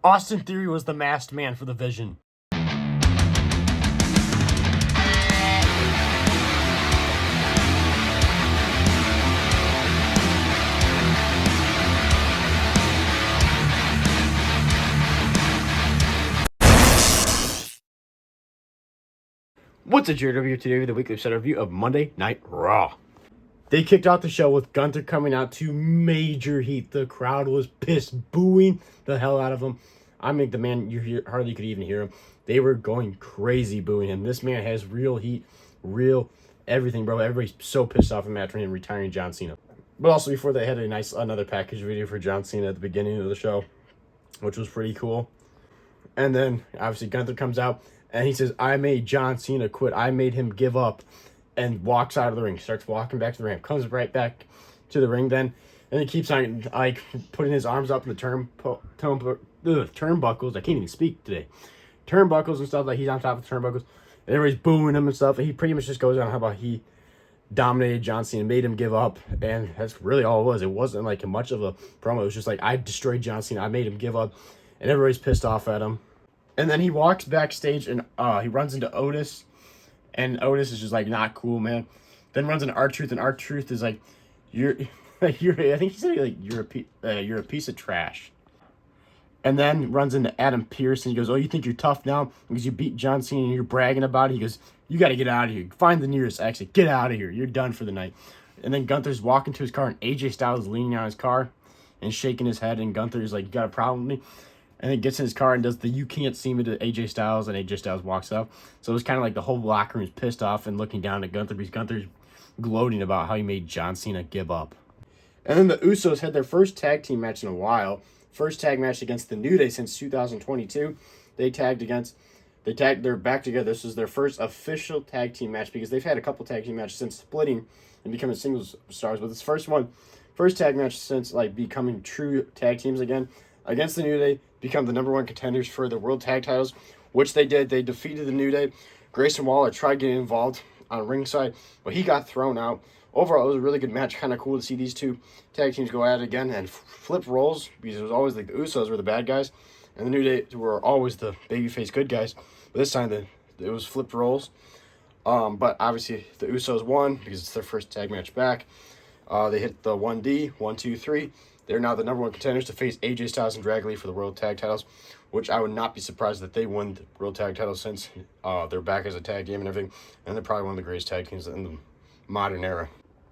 Austin Theory was the masked man for the Vision. What's a JW today with a weekly set review of Monday Night Raw. They kicked off the show with Gunther coming out to major heat. The crowd was pissed, booing the hell out of him. I mean, the man, hardly could even hear him. They were going crazy booing him. This man has real heat, real everything, bro. Everybody's so pissed off him after him retiring John Cena. But also before they had another package video for John Cena at the beginning of the show, which was pretty cool. And then obviously Gunther comes out and he says, "I made John Cena quit. I made him give up," and walks out of the ring. Starts walking back to the ramp. Comes right back to the ring then. And he keeps on like putting his arms up in the turnbuckles. I can't even speak today. Turnbuckles and stuff, like he's on top of the turnbuckles. And everybody's booing him and stuff. And he pretty much just goes on how about he dominated John Cena, made him give up. And that's really all it was. It wasn't like much of a promo. It was just like, I destroyed John Cena. I made him give up. And everybody's pissed off at him. And then he walks backstage and he runs into Otis. And Otis is just like, not cool, man. Then runs into R-Truth, and R-Truth is like, you're I think he said like you're a piece of trash. And then runs into Adam Pearce and he goes, "Oh, you think you're tough now because you beat John Cena and you're bragging about it?" He goes, "You got to get out of here. Find the nearest exit. Get out of here. You're done for the night." And then Gunther's walking to his car and AJ Styles is leaning on his car and shaking his head, and Gunther's like, "You got a problem with me?" And then gets in his car and does the "you can't see me" to AJ Styles, and AJ Styles walks up. So it was kind of like the whole locker room's pissed off and looking down at Gunther because Gunther's gloating about how he made John Cena give up. And then the Usos had their first tag team match in a while. First tag match against the New Day since 2022. They're back together. This is their first official tag team match because they've had a couple tag team matches since splitting and becoming singles stars. But this first tag match since like becoming true tag teams again against the New Day, become the number one contenders for the world tag titles, which they did. They defeated the New Day. Grayson Waller tried getting involved on ringside, but he got thrown out. Overall, it was a really good match. Kind of cool to see these two tag teams go at it again and flip roles, because it was always like the Usos were the bad guys and the New Day were always the babyface good guys. But this time it was flipped roles. But obviously the Usos won because it's their first tag match back. They hit the 1D, 1, 2, 3. They're now the number one contenders to face AJ Styles and Dragon Lee for the world tag titles, which I would not be surprised that they won the world tag titles since they're back as a tag team and everything. And they're probably one of the greatest tag teams in the modern era.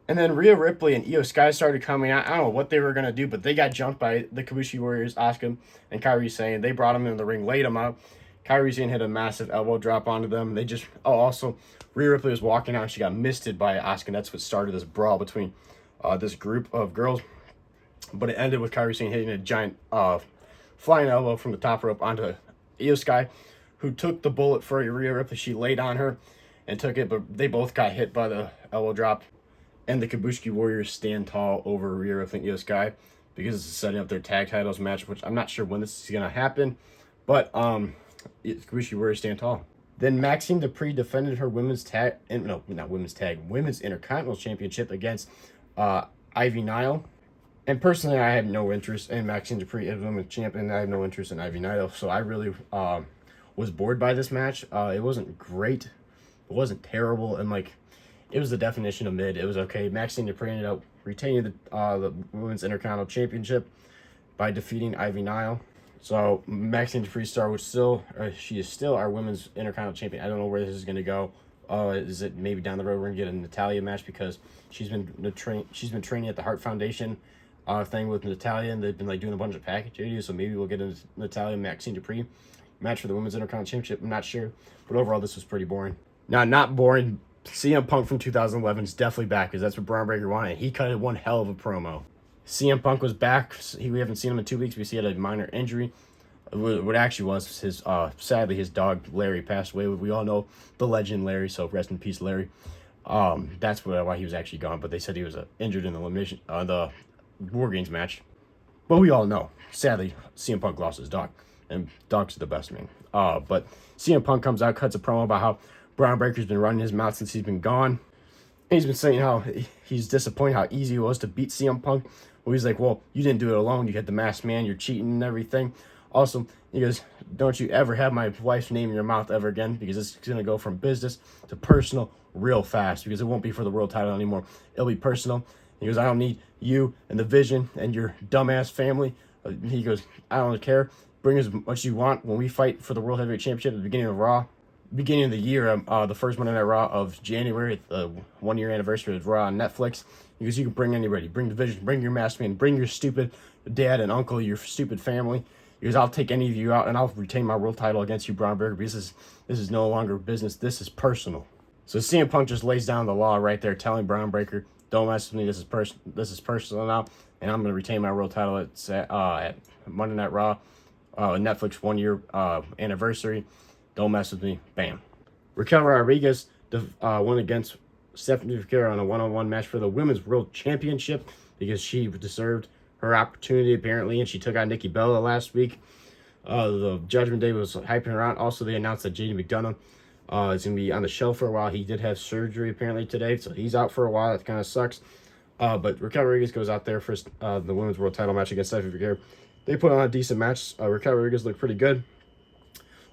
And then Rhea Ripley and Io Sky started coming out. I don't know what they were going to do, but they got jumped by the Kabushi Warriors, Asuka and Kairi Sane. They brought them in the ring, laid them out. Kairi Sane hit a massive elbow drop onto them. Also, Rhea Ripley was walking out and she got misted by Asuka. And that's what started this brawl between this group of girls. But it ended with Kairi Sane hitting a giant flying elbow from the top rope onto Io Sky, who took the bullet for Rhea Ripley. She laid on her and took it, but they both got hit by the elbow drop. And the Kabushi Warriors stand tall over Rhea Ripley and Io Sky because it's setting up their tag titles match, which I'm not sure when this is going to happen. But Kabushi Warriors stand tall. Then Maxine Dupree defended her women's Intercontinental Championship against Ivy Nile. And personally, I have no interest in Maxine Dupree as women's champion. I have no interest in Ivy Nile. So I really was bored by this match. It wasn't great. It wasn't terrible. And it was the definition of mid. It was okay. Maxine Dupree ended up retaining the Women's Intercontinental Championship by defeating Ivy Nile. So Maxine Dupree she is still our Women's Intercontinental Champion. I don't know where this is going to go. Is it maybe down the road we're going to get a Natalya match because she's been training at the Hart Foundation thing with Natalya, and they've been doing a bunch of package videos. So maybe we'll get a Natalya Maxine Dupree match for the Women's Intercontinental Championship. I'm not sure, but overall this was pretty boring. Now, not boring. CM Punk from 2011 is definitely back because that's what Braun Breaker wanted. He cut one hell of a promo. CM Punk was back. We haven't seen him in 2 weeks because he had a minor injury. What actually was his, sadly, his dog Larry passed away. We all know the legend Larry, so rest in peace, Larry. That's why he was actually gone. But they said he was injured in the War Games match. But we all know, sadly, CM Punk lost his dog, and dogs are the best, man. But CM Punk comes out, cuts a promo about how Braun Breaker's been running his mouth since he's been gone. And he's been saying how he's disappointed how easy it was to beat CM Punk. Well, he's like, well, you didn't do it alone. You had the masked man. You're cheating and everything. Also, he goes, don't you ever have my wife's name in your mouth ever again, because it's going to go from business to personal real fast, because it won't be for the world title anymore. It'll be personal. He goes, I don't need you and the Vision and your dumbass family. He goes, I don't care. Bring as much you want when we fight for the World Heavyweight Championship at the beginning of Raw. Beginning of the year, the first Monday Night Raw of January, the 1 year anniversary of Raw on Netflix. He goes, you can bring anybody. Bring the Vision, bring your masked man, bring your stupid dad and uncle, your stupid family. He goes, I'll take any of you out and I'll retain my world title against you, Braun Breaker, because this is no longer business. This is personal. So CM Punk just lays down the law right there, telling Braun Breaker, don't mess with me. This is personal now, and I'm going to retain my world title at Monday Night Raw, Netflix 1 year anniversary. Don't mess with me. Bam. Raquel Rodriguez won against Stephanie Figueroa on a one-on-one match for the Women's World Championship because she deserved her opportunity apparently, and she took out Nikki Bella last week. The Judgment Day was hyping her out. Also, they announced that JD McDonough is going to be on the shelf for a while. He did have surgery apparently today, so he's out for a while. That kind of sucks. But Raquel Rodriguez goes out there for the Women's World Title match against Stephanie Figueroa. They put on a decent match. Raquel Rodriguez looked pretty good.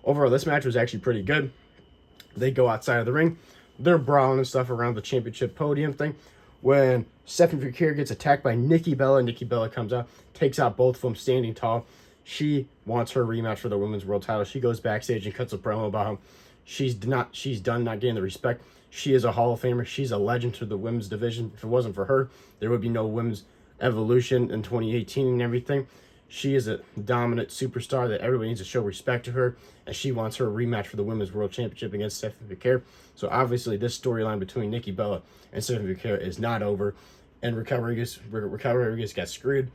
Overall, this match was actually pretty good. They go outside of the ring. They're brawling and stuff around the championship podium thing. When Stephanie Figueroa gets attacked by Nikki Bella, Nikki Bella comes out, takes out both of them standing tall. She wants her rematch for the Women's World Title. She goes backstage and cuts a promo about how she's done not getting the respect. She is a Hall of Famer. She's a legend to the women's division. If it wasn't for her, there would be no women's evolution in 2018 and everything. She is a dominant superstar that everybody needs to show respect to her, and she wants her rematch for the Women's World Championship against Stephanie Figueroa. So obviously this storyline between Nikki Bella and Stephanie Figueroa is not over, and Raquel Rodriguez got screwed.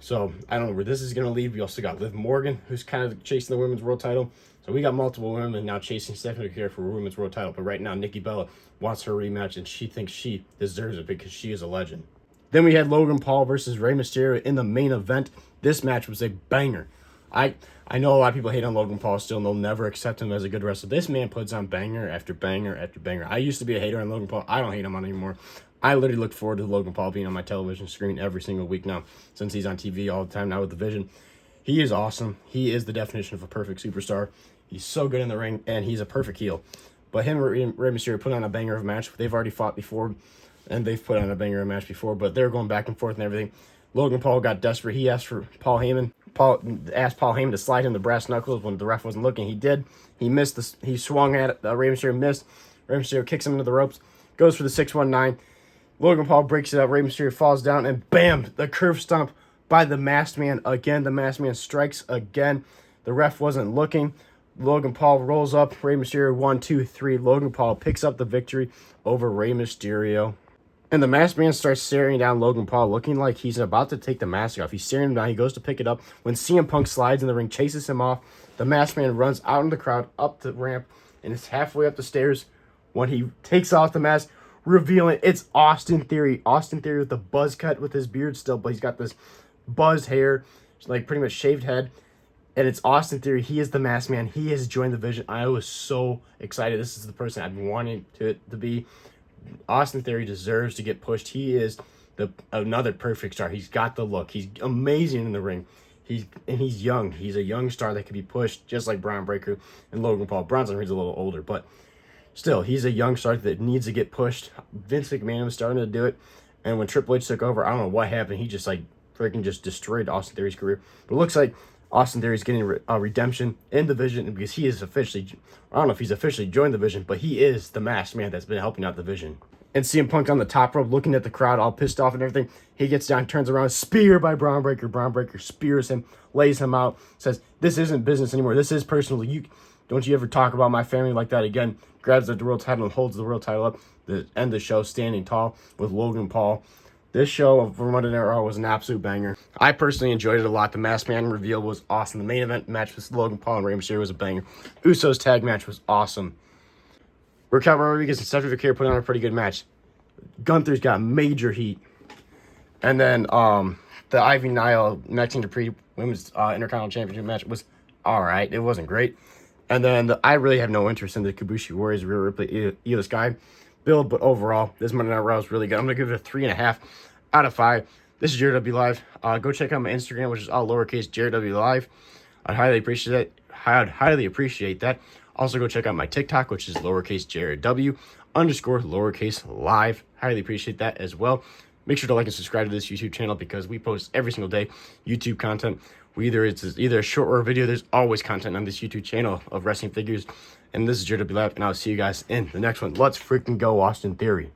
So I don't know where this is going to lead. We also got Liv Morgan, who's kind of chasing the Women's World Title. So we got multiple women now chasing Stephanie Figueroa for a Women's World Title. But right now, Nikki Bella wants her rematch, and she thinks she deserves it because she is a legend. Then we had Logan Paul versus Rey Mysterio in the main event. This match was a banger. I know a lot of people hate on Logan Paul still, and they'll never accept him as a good wrestler. This man puts on banger after banger after banger. I used to be a hater on Logan Paul. I don't hate him on anymore. I literally look forward to Logan Paul being on my television screen every single week now, since he's on TV all the time now with the Vision. He is awesome. He is the definition of a perfect superstar. He's so good in the ring, and he's a perfect heel. But him and Rey Mysterio put on a banger of a match. They've already fought before, and they've put on a banger of a match before, but they're going back and forth and everything. Logan Paul got desperate. He asked for Paul Heyman. Asked Paul Heyman to slide him the brass knuckles when the ref wasn't looking. He did. He missed. He swung at it. Rey Mysterio missed. Rey Mysterio kicks him into the ropes. Goes for the 619. Logan Paul breaks it up. Rey Mysterio falls down, and bam! The curve stomp by the Masked Man again. The Masked Man strikes again. The ref wasn't looking. Logan Paul rolls up. Rey Mysterio 1, 2, 3. Logan Paul picks up the victory over Rey Mysterio. And the Masked Man starts staring down Logan Paul, looking like he's about to take the mask off. He's staring him down. He goes to pick it up. When CM Punk slides in the ring, chases him off, the Masked Man runs out in the crowd, up the ramp, and is halfway up the stairs when he takes off the mask, revealing it's Austin Theory. Austin Theory with the buzz cut with his beard still, but he's got this buzzed hair, like pretty much shaved head. And it's Austin Theory. He is the Masked Man. He has joined the Vision. I was so excited. This is the person I've been wanting to be. Austin Theory deserves to get pushed. He is another perfect star. He's got the look. He's amazing in the ring. He's young. He's a young star that can be pushed, just like Braun Breaker and Logan Paul. Braun's a little older, but still, he's a young star that needs to get pushed. Vince McMahon was starting to do it, and when Triple H took over, I don't know what happened. He just freaking destroyed Austin Theory's career. But it looks like Austin Theory's getting a redemption in the Vision because he is officially, I don't know if he's officially joined the Vision, but he is the Masked Man that's been helping out the Vision. And CM Punk on the top rope looking at the crowd all pissed off and everything. He gets down, turns around, spear by Braun Breaker. Braun Breaker spears him, lays him out, says, this isn't business anymore. This is personal. Don't you ever talk about my family like that again. Grabs the world title and holds the world title up to end the show standing tall with Logan Paul. This show for Monday Night Raw was an absolute banger. I personally enjoyed it a lot. The Masked Man reveal was awesome. The main event match with Logan Paul and Rey Mysterio was a banger. Usos tag match was awesome. Raquel Rodriguez and Stephanie Figueroa put on a pretty good match. Gunther's got major heat. And then the Ivy Nile, Maxine Dupree Women's Intercontinental Championship match was alright. It wasn't great. And then I really have no interest in the Kabushi Warriors, Rhea Ripley, Io Sky build, but overall, this Monday Night Raw is really good. I'm going to give it a 3.5 out of 5. This is Jared W. Live. Go check out my Instagram, which is all lowercase Jared W. Live. I'd highly appreciate that. I'd highly appreciate that. Also, go check out my TikTok, which is lowercase Jared W _ lowercase live. Highly appreciate that as well. Make sure to like and subscribe to this YouTube channel because we post every single day YouTube content. It's either a short or a video. There's always content on this YouTube channel of wrestling figures. And this is Jared W Live, and I'll see you guys in the next one. Let's freaking go, Austin Theory.